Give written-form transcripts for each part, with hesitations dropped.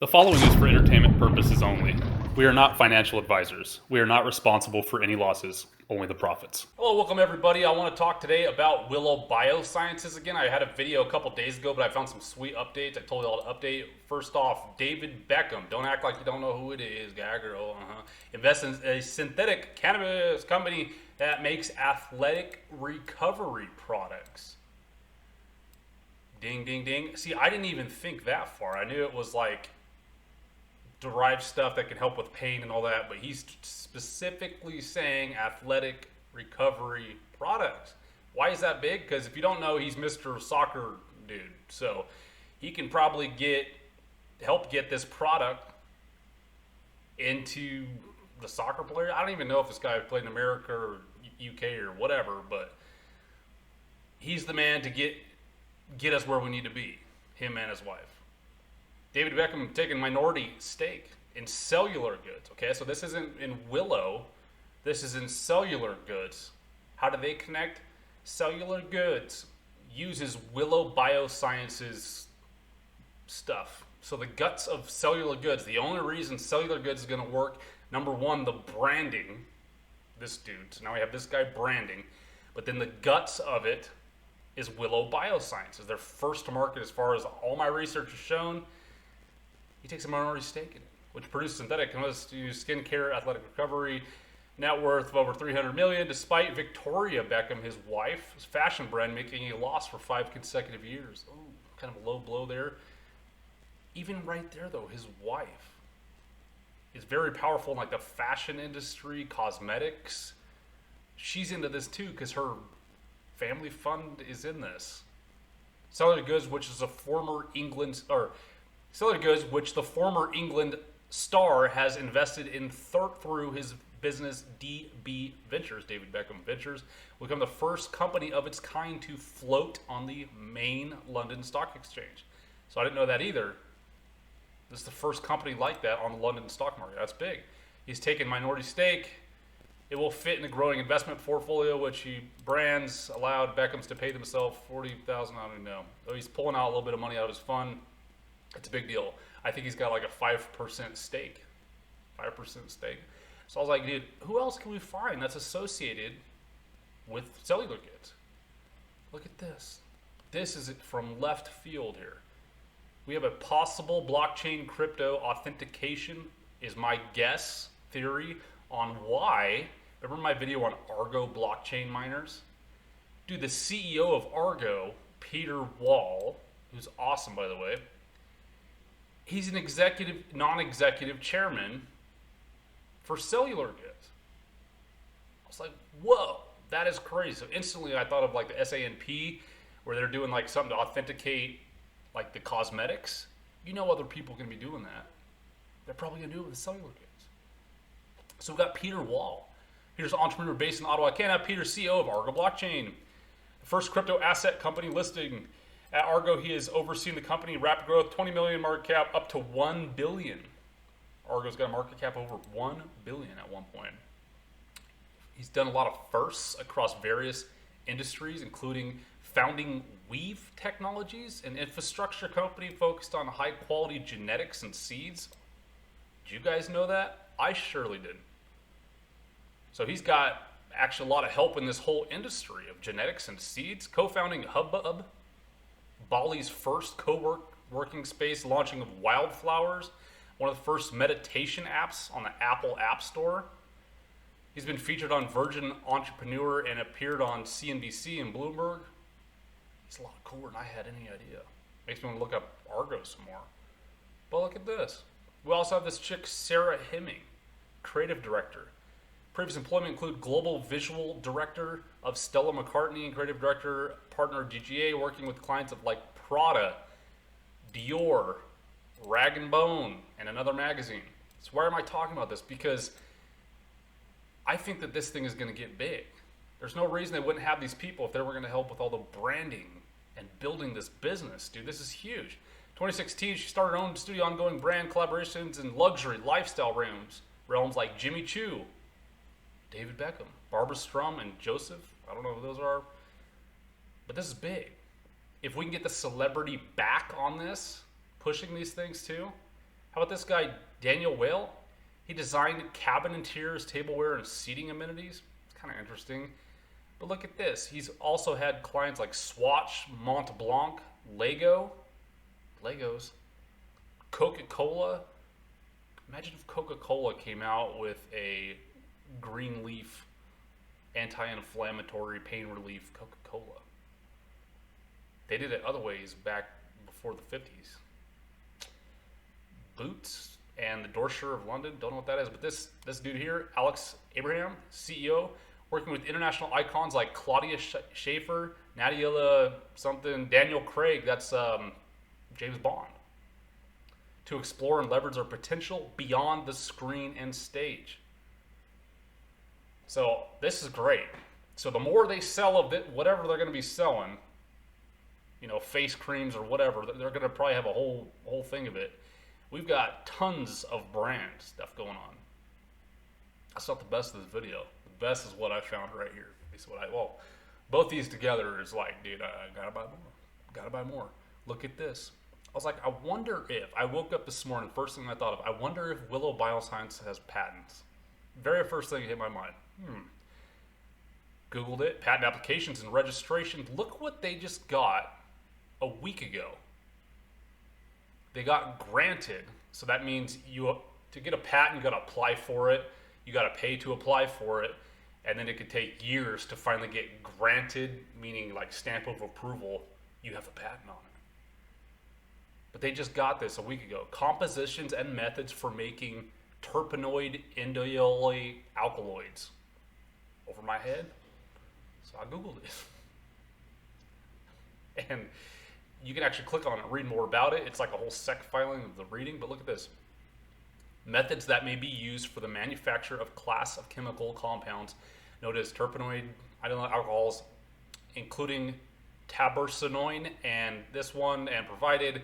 The following is for entertainment purposes only. We are not financial advisors. We are not responsible for any losses, only the profits. Hello, welcome everybody. I want to talk today about Willow Biosciences again. I had a video a couple days ago, but I found some sweet updates. I told you all to update. First off, David Beckham. Don't act like you don't know who it is, guy, girl. Invests in a synthetic cannabis company that makes athletic recovery products. Ding, ding, ding. See, I didn't even think that far. I knew it was like derived stuff that can help with pain and all that, but he's specifically saying athletic recovery products. Why is that big? Because if you don't know, he's Mr. Soccer Dude. So he can probably help get this product into the soccer player. I don't even know if this guy played in America or UK or whatever, but he's the man to get us where we need to be, him and his wife. David Beckham taking minority stake in cellular goods. Okay, so this isn't in Willow. This is in cellular goods. How do they connect? Cellular goods uses Willow Biosciences stuff. So the guts of cellular goods, the only reason cellular goods is going to work, number one, the branding, this dude. So now we have this guy branding. But then the guts of it is Willow Biosciences. They're first to market as far as all my research has shown. He takes a minority stake in it, which produces synthetic skincare, athletic recovery, net worth of over $300 million, despite Victoria Beckham, his wife's fashion brand, making a loss for 5 consecutive years. Oh, kind of a low blow there. Even right there, though, his wife is very powerful in like the fashion industry, cosmetics. She's into this too because her family fund is in this. Cellular Goods, which is a former Cellular Goods, which the former England star has invested in through his business DB Ventures, David Beckham Ventures, will become the first company of its kind to float on the main London Stock Exchange. So I didn't know that either. This is the first company like that on the London stock market. That's big. He's taken minority stake. It will fit in a growing investment portfolio, which he brands allowed Beckhams to pay themselves $40,000. I don't know. So he's pulling out a little bit of money out of his fund. It's a big deal. I think he's got like a 5% stake. 5% stake. So I was like, dude, who else can we find that's associated with cellular goods? Look at this. This is from left field here. We have a possible blockchain crypto authentication is my guess, theory on why. Remember my video on Argo blockchain miners? Dude, the CEO of Argo, Peter Wall, who's awesome by the way, he's an non-executive chairman for cellular goods. I was like, whoa, that is crazy. So instantly I thought of like the SANP, where they're doing like something to authenticate like the cosmetics. You know other people are going to be doing that. They're probably going to do it with the cellular goods. So we've got Peter Wall. Peter's an entrepreneur based in Ottawa, Canada. Peter, CEO of Argo Blockchain, the first crypto asset company listing. At Argo, he has overseen the company rapid growth, 20 million market cap up to 1 billion. Argo's got a market cap over 1 billion at one point. He's done a lot of firsts across various industries, including founding Weave Technologies, an infrastructure company focused on high quality genetics and seeds. Did you guys know that? I surely didn't. So he's got actually a lot of help in this whole industry of genetics and seeds, co-founding Hubbub, Bali's first co-working space, launching of Wildflowers, one of the first meditation apps on the Apple App Store. He's been featured on Virgin Entrepreneur and appeared on CNBC and Bloomberg. He's a lot cooler than I had any idea. Makes me want to look up Argo some more. But look at this. We also have this chick, Sarah Hemming, creative director. Previous employment include global visual director of Stella McCartney and creative director partner DGA, working with clients of like Prada, Dior, Rag & Bone, and another magazine. So why am I talking about this? Because I think that this thing is going to get big. There's no reason they wouldn't have these people if they were going to help with all the branding and building this business. Dude, this is huge. 2016, she started her own studio, ongoing brand collaborations in luxury lifestyle realms like Jimmy Choo, David Beckham, Barbara Strum, and Joseph. I don't know who those are. But this is big. If we can get the celebrity back on this, pushing these things too, How about this guy, Daniel Whale? He designed cabin interiors, tableware, and seating amenities. It's kind of interesting. But look at this. He's also had clients like Swatch, Mont Blanc, Legos, Coca-Cola. Imagine if Coca-Cola came out with a green leaf, anti-inflammatory, pain relief Coca-Cola. They did it other ways back before the 50s. Boots and the Dorshire of London, don't know what that is, but this dude here, Alex Abraham, CEO, working with international icons like Claudia Schiffer, Nadia something, Daniel Craig, that's James Bond, to explore and leverage their potential beyond the screen and stage. So this is great. So the more they sell of it, whatever they're going to be selling, you know, face creams or whatever, they're going to probably have a whole thing of it. We've got tons of brand stuff going on. That's not the best of this video. The best is what I found right here. Both these together is like, dude, I gotta buy more. Gotta buy more. Look at this. I was like, I wonder if, I woke up this morning, first thing I thought of, I wonder if Willow Bioscience has patents. Very first thing hit my mind. Googled it, patent applications and registration. Look what they just got a week ago. They got granted, so that means to get a patent, you got to apply for it, you got to pay to apply for it, and then it could take years to finally get granted, meaning like stamp of approval, you have a patent on it. But they just got this a week ago. Compositions and methods for making terpenoid indole alkaloids. Over my head, so I Googled it. And you can actually click on it and read more about it. It's like a whole sec filing of the reading, but look at this. Methods that may be used for the manufacture of class of chemical compounds known as terpenoid alcohols, including tabersinoin and this one, and provided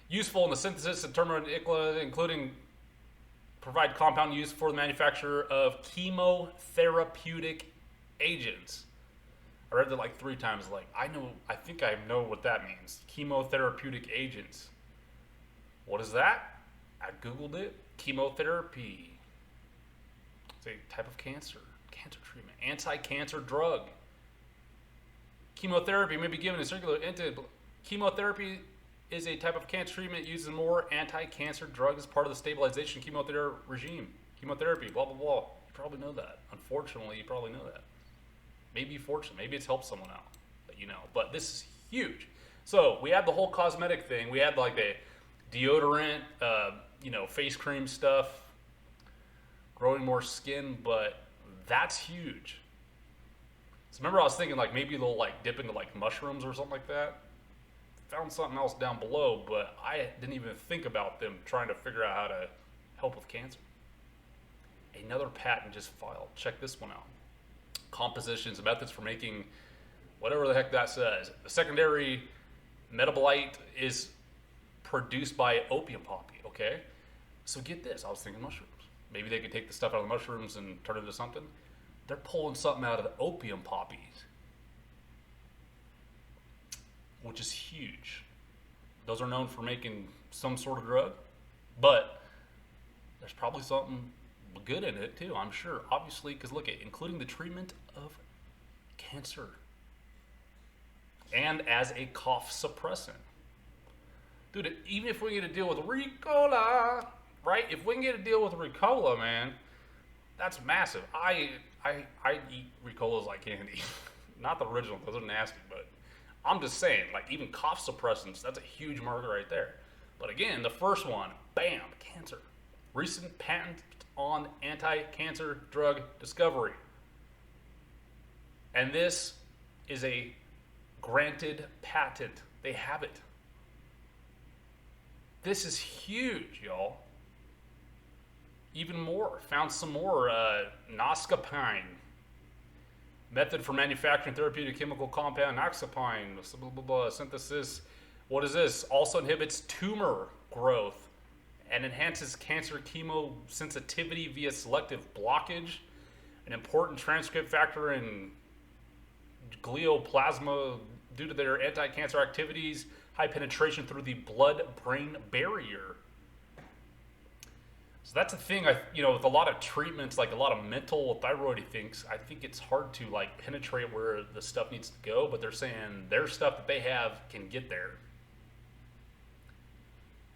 useful in the synthesis of terpenoid, including provide compound used for the manufacture of chemotherapeutic agents. I read that like 3 times, like, I think I know what that means. Chemotherapeutic agents. What is that? I Googled it. Chemotherapy. It's a type of cancer treatment. Anti-cancer drug. Chemotherapy may be given in circular chemotherapy is a type of cancer treatment used in more anti-cancer drugs as part of the stabilization chemotherapy regime. Chemotherapy, blah, blah, blah. You probably know that. Unfortunately, you probably know that. Maybe fortunate. Maybe it's helped someone out that you know. But this is huge. So we had the whole cosmetic thing. We had like the deodorant, face cream stuff, growing more skin, but that's huge. So remember I was thinking like maybe they'll like dip into like mushrooms or something like that. Found something else down below, but I didn't even think about them trying to figure out how to help with cancer. Another patent just filed. Check this one out. Compositions, methods for making whatever the heck that says. The secondary metabolite is produced by opium poppy, okay? So get this, I was thinking mushrooms. Maybe they could take the stuff out of the mushrooms and turn it into something. They're pulling something out of the opium poppies, which is huge. Those are known for making some sort of drug, but there's probably something good in it too, I'm sure. Obviously, because look at including the treatment of cancer and as a cough suppressant. Dude, even if we get a deal with Ricola, right? If we can get a deal with Ricola, man, that's massive. I eat Ricolas like candy. Not the original, those are nasty, but I'm just saying, like even cough suppressants, that's a huge market right there. But again, the first one, bam, cancer. Recent patent on anti-cancer drug discovery. And this is a granted patent. They have it. This is huge, y'all. Even more. Found some more. Noscapine. Method for manufacturing therapeutic chemical compound. Noxapine. Blah, blah, blah, synthesis. What is this? Also inhibits tumor growth and enhances cancer chemosensitivity via selective blockage. An important transcript factor in glioplasma due to their anti-cancer activities. High penetration through the blood-brain barrier. So that's the thing. With a lot of treatments, like a lot of mental thyroid things, I think it's hard to like penetrate where the stuff needs to go. But they're saying their stuff that they have can get there.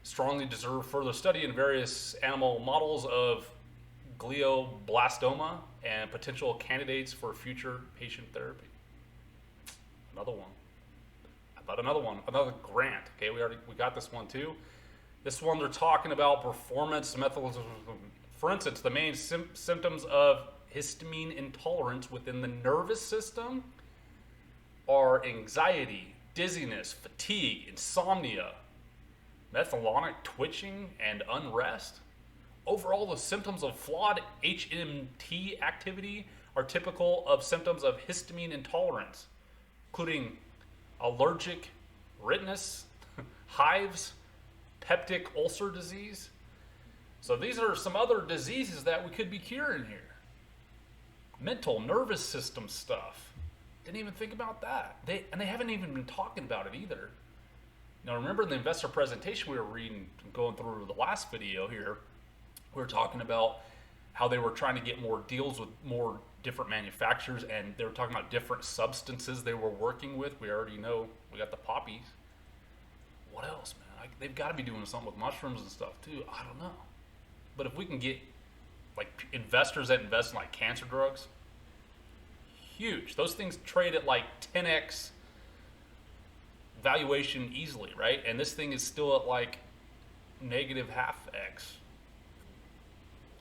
Strongly deserve further study in various animal models of glioblastoma and potential candidates for future patient therapy. Another one. About another one, another grant. Okay, we got this one too. This one they're talking about performance methylation. For instance, the main symptoms of histamine intolerance within the nervous system are anxiety, dizziness, fatigue, insomnia, methalonic twitching, and unrest. Overall, the symptoms of flawed HMT activity are typical of symptoms of histamine intolerance, including allergic rhinitis, hives, peptic ulcer disease. So these are some other diseases that we could be curing here. Mental, nervous system stuff. Didn't even think about that. They haven't even been talking about it either. Now remember in the investor presentation we were reading, going through the last video here, we were talking about how they were trying to get more deals with more different manufacturers, and they were talking about different substances they were working with. We already know we got the poppies. What else, man? They've got to be doing something with mushrooms and stuff too. I don't know. But if we can get like investors that invest in like cancer drugs, huge. Those things trade at like 10x valuation easily, right? And this thing is still at like negative half X.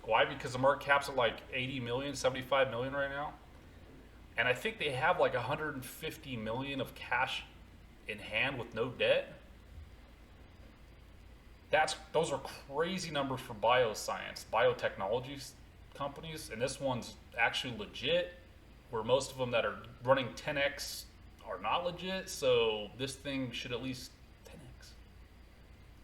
Why? Because the market cap's at like 80 million, 75 million right now. And I think they have like 150 million of cash in hand with no debt. Those are crazy numbers for bioscience, biotechnology companies, and this one's actually legit, where most of them that are running 10x are not legit, so this thing should at least 10x,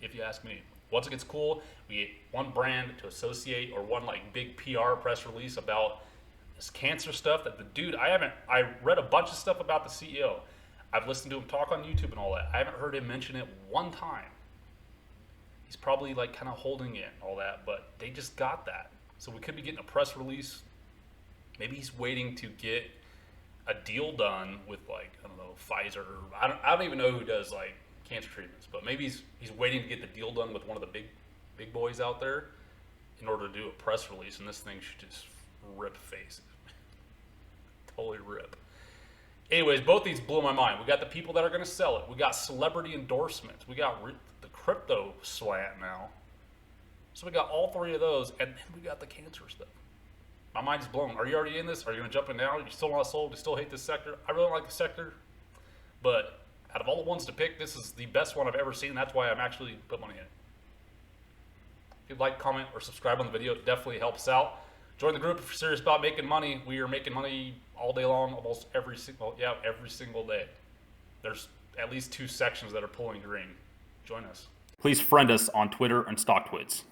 if you ask me. Once it gets cool, we get one brand to associate or one like big PR press release about this cancer stuff that the dude, I read a bunch of stuff about the CEO. I've listened to him talk on YouTube and all that. I haven't heard him mention it one time. He's probably like kind of holding it and all that, but they just got that. So we could be getting a press release. Maybe he's waiting to get a deal done with like, I don't know, Pfizer. I don't even know who does like cancer treatments, but maybe he's waiting to get the deal done with one of the big boys out there in order to do a press release, and this thing should just rip faces. Totally rip. Anyways, both these blew my mind. We got the people that are going to sell it. We got celebrity endorsements. We got the crypto slant now. So we got all three of those, and then we got the cancer stuff. My mind is blown. Are you already in this? Are you going to jump in now? Are you still not sold? Do you still hate this sector? I really like the sector, but out of all the ones to pick, this is the best one I've ever seen. That's why I'm actually put money in it. If you'd like, comment, or subscribe on the video, it definitely helps out. Join the group if you're serious about making money. We are making money all day long, almost every single day. There's at least 2 sections that are pulling green. Join us. Please friend us on Twitter and StockTwits.